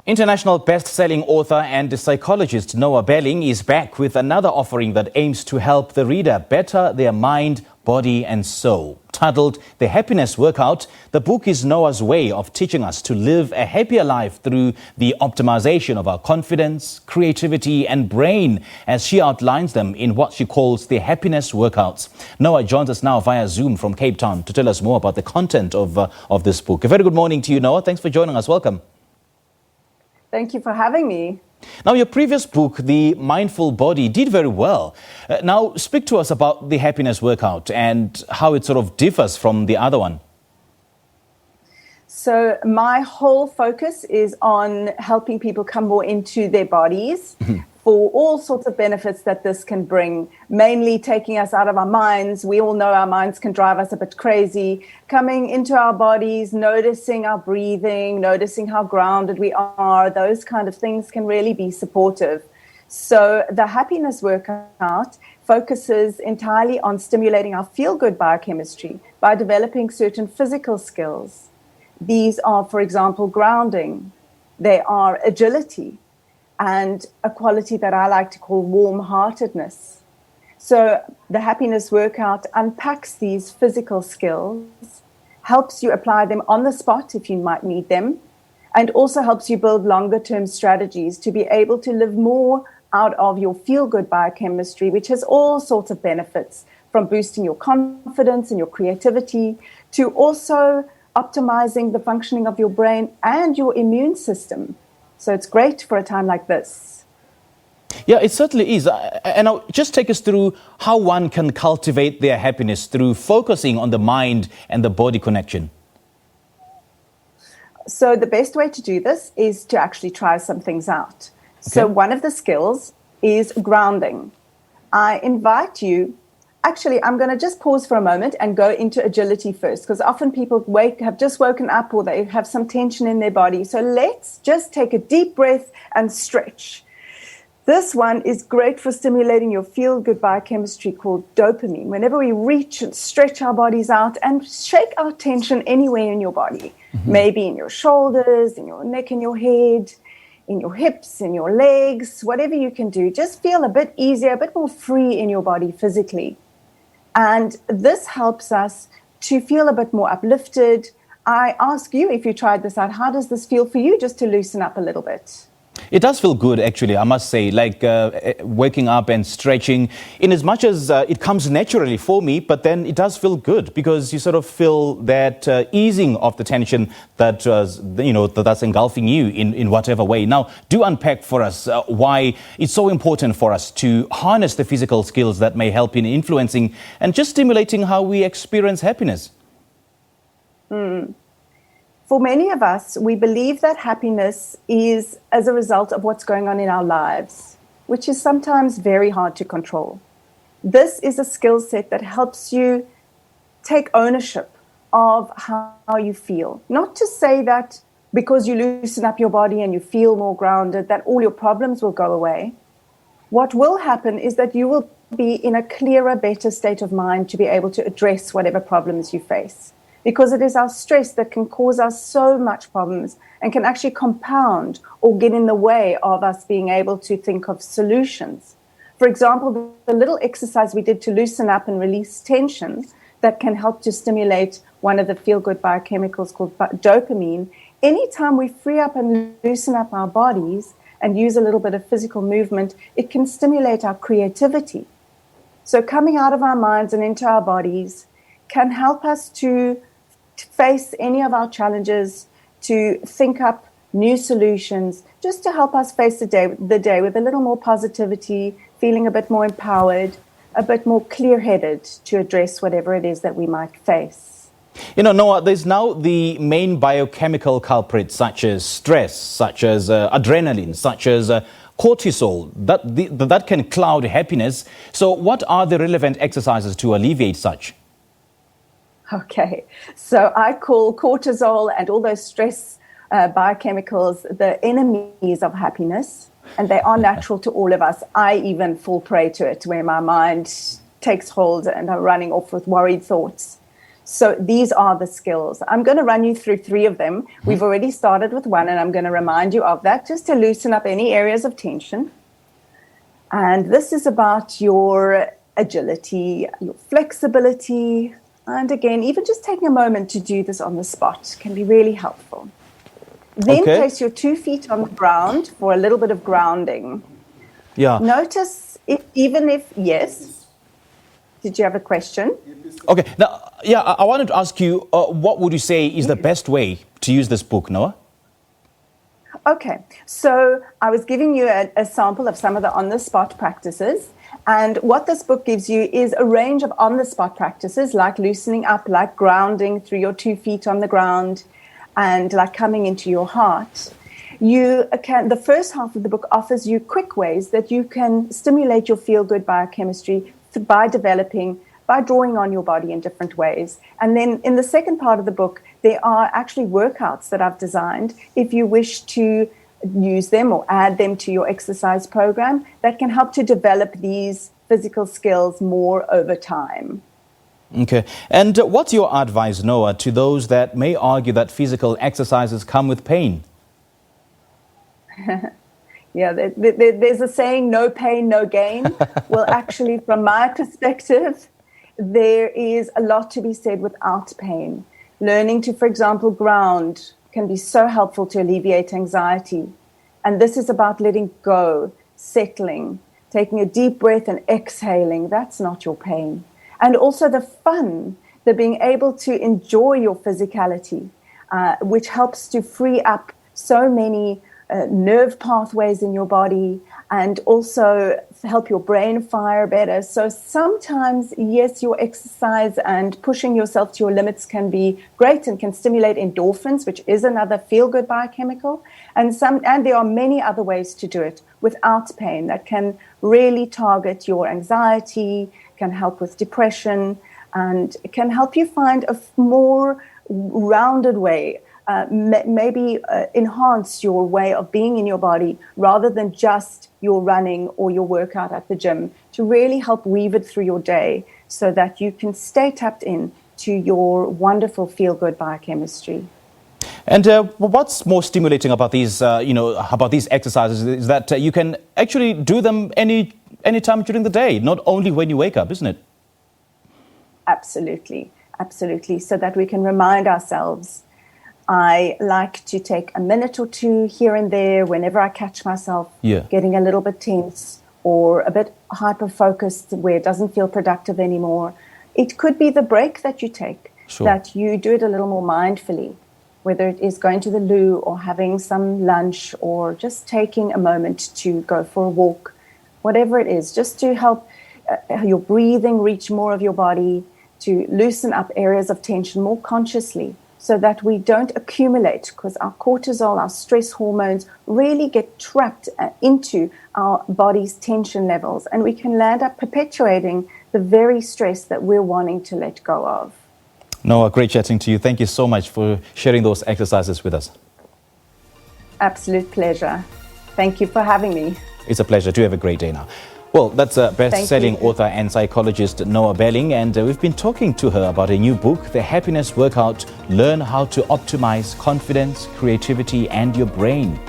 International best-selling author and psychologist Noa Belling is back with another offering that aims to help the reader better their mind, body and soul. Titled The Happiness Workout, the book is Noa's way of teaching us to live a happier life through the optimization of our confidence, creativity and brain, as she outlines them in what she calls the Happiness Workouts. Noa joins us now via Zoom from Cape Town to tell us more about the content of this book. A very good morning to you, Noa. Thanks for joining us. Welcome. Thank you for having me. Now, your previous book, The Mindful Body, did very well. Now, speak to us about the Happiness Workout and how it sort of differs from the other one. So my whole focus is on helping people come more into their bodies for all sorts of benefits that this can bring, mainly taking us out of our minds. We all know our minds can drive us a bit crazy. Coming into our bodies, noticing our breathing, noticing how grounded we are, those kind of things can really be supportive. So the Happiness Workout focuses entirely on stimulating our feel-good biochemistry by developing certain physical skills. These are, for example, grounding. They are agility and a quality that I like to call warm-heartedness. So the Happiness Workout unpacks these physical skills, helps you apply them on the spot if you might need them, and also helps you build longer-term strategies to be able to live more out of your feel-good biochemistry, which has all sorts of benefits, from boosting your confidence and your creativity to also optimizing the functioning of your brain and your immune system. So it's great for a time like this. Yeah, it certainly is. And now just take us through how one can cultivate their happiness through focusing on the mind and the body connection. So the best way to do this is to actually try some things out. Okay. So one of the skills is grounding. I invite you. Actually, I'm going to just pause for a moment and go into agility first, because often people have just woken up or they have some tension in their body. So let's just take a deep breath and stretch. This one is great for stimulating your feel-good biochemistry called dopamine. Whenever we reach and stretch our bodies out and shake our tension anywhere in your body, maybe in your shoulders, in your neck, in your head, in your hips, in your legs, whatever you can do, just feel a bit easier, a bit more free in your body physically. And this helps us to feel a bit more uplifted. I ask you, if you tried this out, how does this feel for you, just to loosen up a little bit? It does feel good, actually, I must say, like waking up and stretching, in as much as it comes naturally for me, but then it does feel good because you sort of feel that easing of the tension that, that's engulfing you in whatever way. Now, do unpack for us why it's so important for us to harness the physical skills that may help in influencing and just stimulating how we experience happiness. For many of us, we believe that happiness is as a result of what's going on in our lives, which is sometimes very hard to control. This is a skill set that helps you take ownership of how you feel. Not to say that because you loosen up your body and you feel more grounded, that all your problems will go away. What will happen is that you will be in a clearer, better state of mind to be able to address whatever problems you face. Because it is our stress that can cause us so much problems and can actually compound or get in the way of us being able to think of solutions. For example, the little exercise we did to loosen up and release tension that can help to stimulate one of the feel-good biochemicals called dopamine. Anytime we free up and loosen up our bodies and use a little bit of physical movement, it can stimulate our creativity. So coming out of our minds and into our bodies can help us to face any of our challenges, to think up new solutions, just to help us face the day with a little more positivity, feeling a bit more empowered, a bit more clear-headed to address whatever it is that we might face. You know, Noa, there's now the main biochemical culprits such as stress, such as adrenaline, such as cortisol, that can cloud happiness. So what are the relevant exercises to alleviate such? Okay, so I call cortisol and all those stress biochemicals the enemies of happiness, and they are natural to all of us. I even fall prey to it, where my mind takes hold and I'm running off with worried thoughts. So these are the skills. I'm going to run you through 3 of them. We've already started with 1, and I'm going to remind you of that just to loosen up any areas of tension. And this is about your agility, your flexibility. And again, even just taking a moment to do this on the spot can be really helpful. Then place your 2 feet on the ground for a little bit of grounding. Yeah. Notice yes. Did you have a question? Okay. Now, yeah, I wanted to ask you, what would you say is the best way to use this book, Noa? Okay. So I was giving you a sample of some of the on-the-spot practices. And what this book gives you is a range of on-the-spot practices, like loosening up, like grounding through your 2 feet on the ground, and like coming into your heart. The first half of the book offers you quick ways that you can stimulate your feel-good biochemistry by drawing on your body in different ways. And then in the second part of the book, there are actually workouts that I've designed if you wish to use them or add them to your exercise program that can help to develop these physical skills more over time. Okay. And what's your advice, Noa, to those that may argue that physical exercises come with pain? Yeah, there's a saying, no pain, no gain. Well, actually, from my perspective, there is a lot to be said without pain. Learning to, for example, ground can be so helpful to alleviate anxiety. And this is about letting go, settling, taking a deep breath and exhaling. That's not your pain. And also the fun, the being able to enjoy your physicality, which helps to free up so many nerve pathways in your body and also help your brain fire better. So sometimes, yes, your exercise and pushing yourself to your limits can be great and can stimulate endorphins, which is another feel-good biochemical. And there are many other ways to do it without pain that can really target your anxiety, can help with depression, and can help you find a more rounded way, maybe enhance your way of being in your body rather than just your running or your workout at the gym, to really help weave it through your day so that you can stay tapped in to your wonderful feel-good biochemistry. And what's more stimulating about these, about these exercises is that you can actually do them any time during the day, not only when you wake up, isn't it? Absolutely, absolutely. So that we can remind ourselves. I like to take a minute or 2 here and there whenever I catch myself getting a little bit tense or a bit hyper-focused where it doesn't feel productive anymore. It could be the break that you take, that you do it a little more mindfully, whether it is going to the loo or having some lunch or just taking a moment to go for a walk, whatever it is, just to help your breathing reach more of your body, to loosen up areas of tension more consciously, so that we don't accumulate, because our cortisol, our stress hormones really get trapped into our body's tension levels, and we can land up perpetuating the very stress that we're wanting to let go of. Noa, great chatting to you. Thank you so much for sharing those exercises with us. Absolute pleasure. Thank you for having me. It's a pleasure. Do have a great day now. Well, that's best-selling author and psychologist Noa Belling, and we've been talking to her about a new book, The Happiness Workout, Learn How to Optimize Confidence, Creativity and Your Brain.